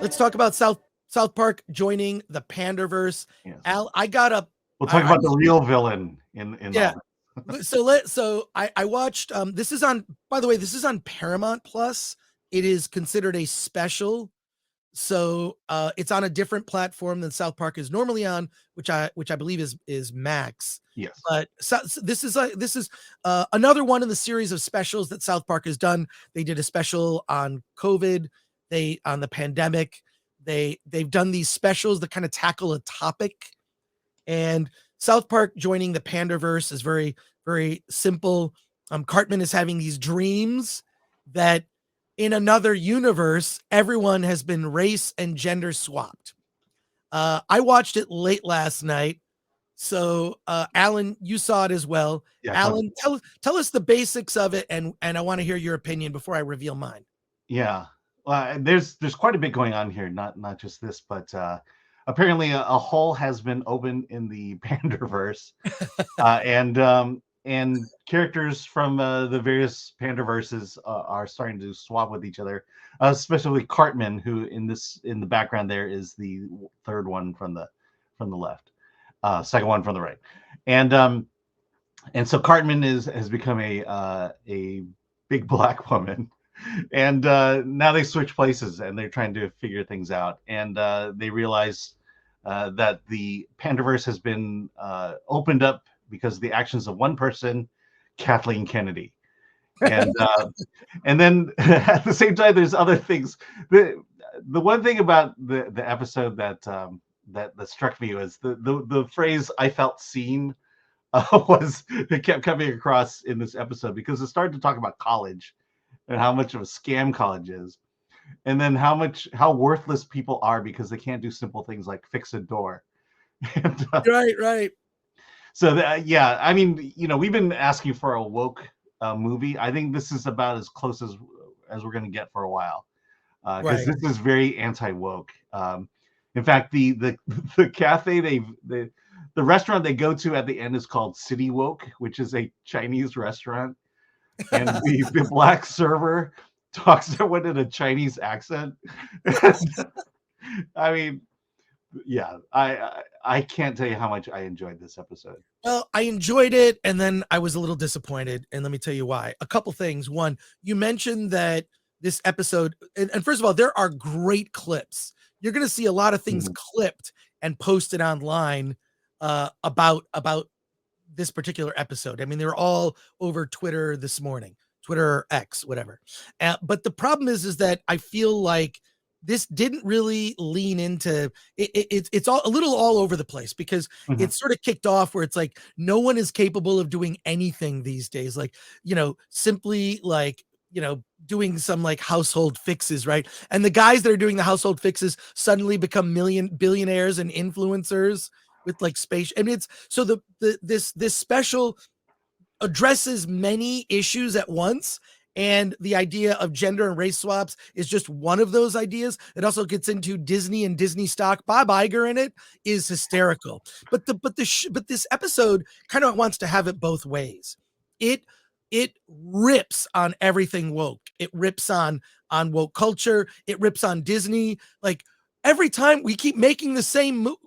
let's talk about South Park joining the Panderverse. Yes. Al, I got up. We'll talk about the real villain in Yeah. all So I watched. This is on. By the way, this is on Paramount Plus. It is considered a special, so it's on a different platform than South Park is normally on, which I believe is Max. Yes. But so this is another one in the series of specials that South Park has done. They did a special on COVID. On the pandemic. They've done these specials that kind of tackle a topic, and South Park joining the Panderverse is very, very simple. Cartman is having these dreams that in another universe, everyone has been race and gender swapped. I watched it late last night. So, Alan, you saw it as well. Yeah, Alan, tell us the basics of it, and I want to hear your opinion before I reveal mine. Yeah. There's quite a bit going on here, not just this, but apparently a hole has been opened in the Panderverse, and characters from the various Panderverses are starting to swap with each other, especially Cartman, who in the background there is the third one from the left, second one from the right, and so Cartman has become a big black woman. And now they switch places and they're trying to figure things out. And they realize that the Panderverse has been opened up because of the actions of one person, Kathleen Kennedy. And and then at the same time, there's other things. The one thing about the episode that struck me was the phrase "I felt seen" it kept coming across in this episode because it started to talk about college and how much of a scam college is, and then how worthless people are because they can't do simple things like fix a door. And, right. So yeah, I mean, we've been asking for a woke movie. I think this is about as close as we're going to get for a while, because this is very anti-woke. In fact, the cafe the restaurant they go to at the end is called City Woke, which is a Chinese restaurant. And the black server talks to one in a Chinese accent. I mean, yeah, I can't tell you how much I enjoyed this episode. Well, I enjoyed it, and then I was a little disappointed, and let me tell you why. A couple things. One, you mentioned that this episode, and first of all, there are great clips. You're going to see a lot of things clipped and posted online about this particular episode. I mean, they're all over Twitter this morning, Twitter or X, whatever. But the problem is that I feel like this didn't really lean into it. It's all a little all over the place because it's sort of kicked off where it's like no one is capable of doing anything these days. Like, simply like, doing some like household fixes, right? And the guys that are doing the household fixes suddenly become billionaires and influencers with like space. I mean, it's so this special addresses many issues at once. And the idea of gender and race swaps is just one of those ideas. It also gets into Disney and Disney stock. Bob Iger in it is hysterical. But this episode kind of wants to have it both ways. It rips on everything woke. It rips on woke culture. It rips on Disney. Like every time we keep making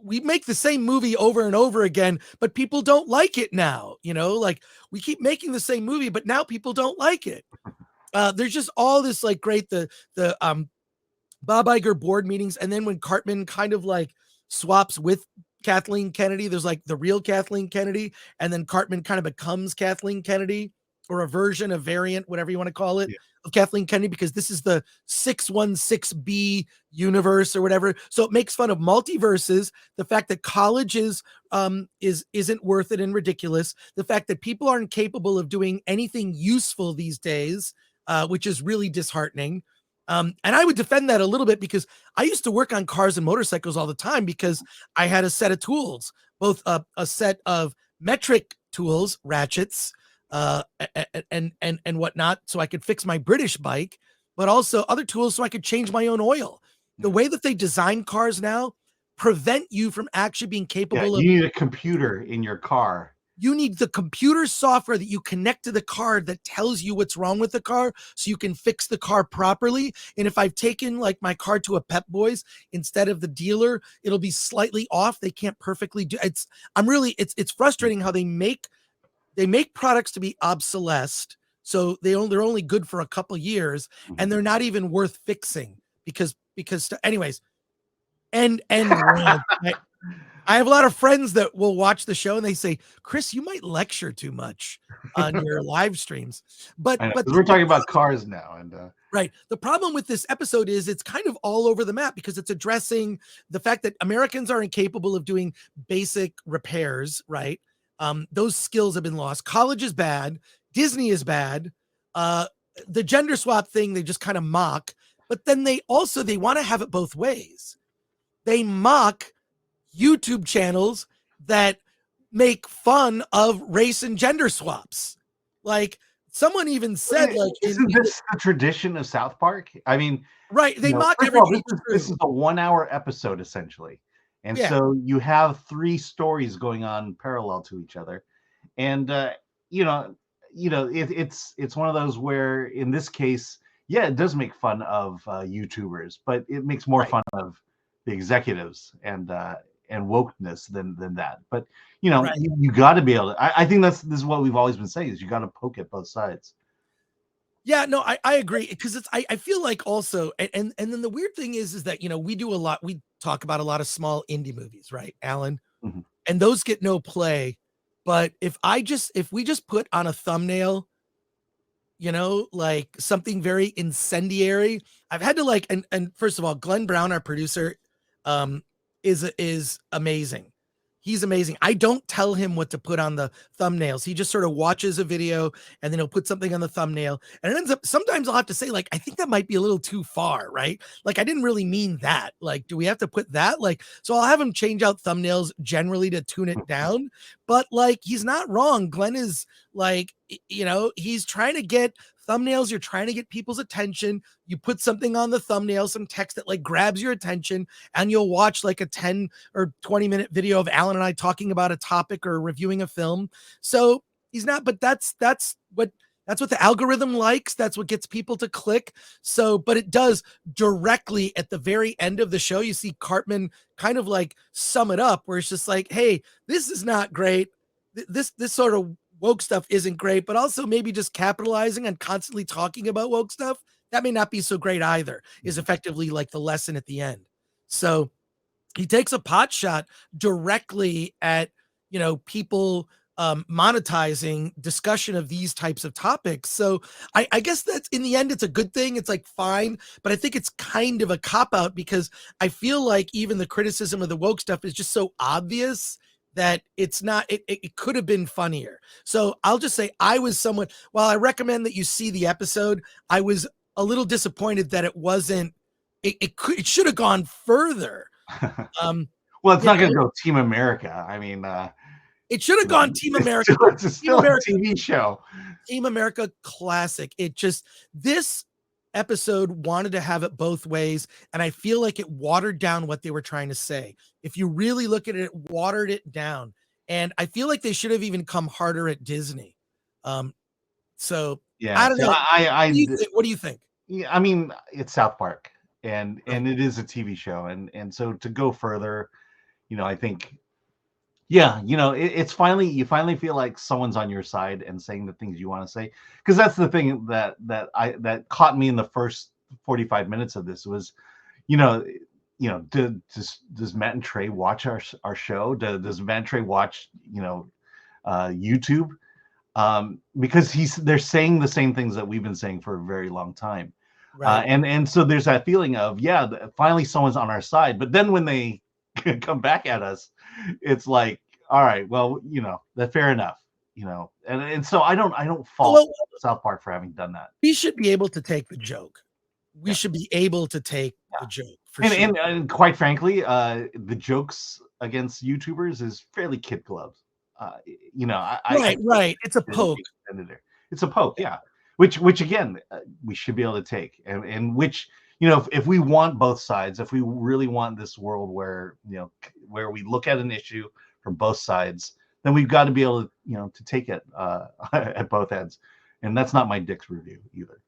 we make the same movie over and over again, but people don't like it now. Like we keep making the same movie, but now people don't like it. There's just all this like great the Bob Iger board meetings, and then when Cartman kind of like swaps with Kathleen Kennedy, there's like the real Kathleen Kennedy, and then Cartman kind of becomes Kathleen Kennedy, or a version, a variant, whatever you want to call it, of Kathleen Kennedy, because this is the 616B universe or whatever. So it makes fun of multiverses, the fact that college isn't worth it and ridiculous, the fact that people aren't capable of doing anything useful these days, which is really disheartening. And I would defend that a little bit because I used to work on cars and motorcycles all the time because I had a set of tools, both a set of metric tools, ratchets, and whatnot, so I could fix my British bike, but also other tools so I could change my own oil. The way that they design cars now prevent you from actually being capable of. You need a computer in your car. You need the computer software that you connect to the car that tells you what's wrong with the car so you can fix the car properly. And if I've taken like my car to a Pep Boys instead of the dealer, it'll be slightly off. They can't perfectly do it's it's frustrating how they make products to be obsolete. So they're only good for a couple years and they're not even worth fixing because anyways, and rant. I have a lot of friends that will watch the show and they say, Chris, you might lecture too much on your live streams. But I know, 'cause we're talking about cars now, and right. The problem with this episode is it's kind of all over the map because it's addressing the fact that Americans are incapable of doing basic repairs, right? Those skills have been lost. College is bad. Disney is bad. The gender swap thing, they just kind of mock. But then they want to have it both ways. They mock YouTube channels that make fun of race and gender swaps. Like someone even said, like, isn't this the tradition of South Park? I mean, right? They mock everything. This is a 1 hour episode essentially, and so you have 3 stories going on parallel to each other, and it's one of those where in this case, it does make fun of YouTubers, but it makes more fun of the executives and wokeness than that. But you got to be able to. I think this is what we've always been saying is you got to poke at both sides. Yeah, no, I agree because I feel like also and then the weird thing is that we talk about a lot of small indie movies, right, Alan? Mm-hmm. And those get no play. But if we just put on a thumbnail, like something very incendiary, I've had to and first of all, Glenn Brown, our producer, is amazing. He's amazing. I don't tell him what to put on the thumbnails. He just sort of watches a video and then he'll put something on the thumbnail. And it ends up, sometimes I'll have to say, like, I think that might be a little too far, right? Like, I didn't really mean that. Like, do we have to put that? Like, so I'll have him change out thumbnails generally to tune it down. But like, he's not wrong. Glenn is like, he's trying to get thumbnails. You're trying to get people's attention. You put something on the thumbnail, some text that like grabs your attention, and you'll watch like a 10 or 20-minute video of Alan and I talking about a topic or reviewing a film. So he's not, but that's what the algorithm likes. That's what gets people to click. So, but it does directly at the very end of the show, you see Cartman kind of like sum it up where it's just like, hey, this is not great. This sort of woke stuff isn't great, but also maybe just capitalizing on constantly talking about woke stuff, that may not be so great either, is effectively like the lesson at the end. So he takes a pot shot directly at, people monetizing discussion of these types of topics. So I guess that's in the end, it's a good thing. It's like fine, but I think it's kind of a cop out because I feel like even the criticism of the woke stuff is just so obvious that it's not, it could have been funnier. So I'll just say while I recommend that you see the episode, I was a little disappointed that it wasn't, it should have gone further. Well, it's not going to go Team America. I mean, it should have gone Team America. It's still a TV show. Team America classic. This episode wanted to have it both ways, and I feel like it watered down what they were trying to say. If you really look at it, it watered it down, and I feel like they should have even come harder at Disney. So yeah, I don't know. What do you think? Yeah, I mean, it's South Park, and it is a TV show, and so to go further, I think, it's finally, you finally feel like someone's on your side and saying the things you want to say, because that's the thing that caught me in the first 45 minutes of this was, does Matt and Trey watch our show? Does Matt and Trey watch YouTube? Because they're saying the same things that we've been saying for a very long time. Right. And so there's that feeling of, finally someone's on our side. But then when they come back at us, it's like, all right, well, that's fair enough, and so I don't fault South Park for having done that. We should be able to take the joke. We should be able to take the joke. And quite frankly, the jokes against YouTubers is fairly kid gloves. Right. It's a poke. It's a poke, yeah. Which again, we should be able to take, and which, if we want both sides, if we really want this world where we look at an issue from both sides, then we've got to be able to, to take it at both ends. And that's not my Dick's review either.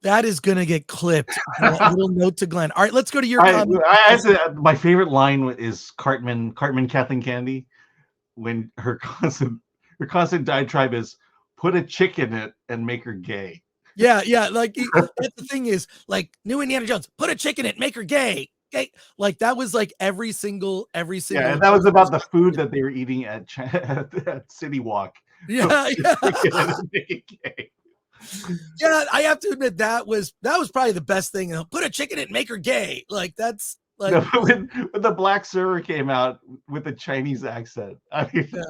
That is gonna get clipped. Little note to Glenn. All right, let's go to your comment. My favorite line is Cartman Kathleen Candy, when her constant diatribe is put a chick in it and make her gay. Yeah. Like that's the thing is, like, new Indiana Jones, put a chick in it, make her gay. Like that was like every single. Yeah, and that was about the food that they were eating at City Walk. Yeah. Yeah, I have to admit that was probably the best thing. Put a chick in it, and make her gay. Like that's like when the black server came out with a Chinese accent. I mean, yeah.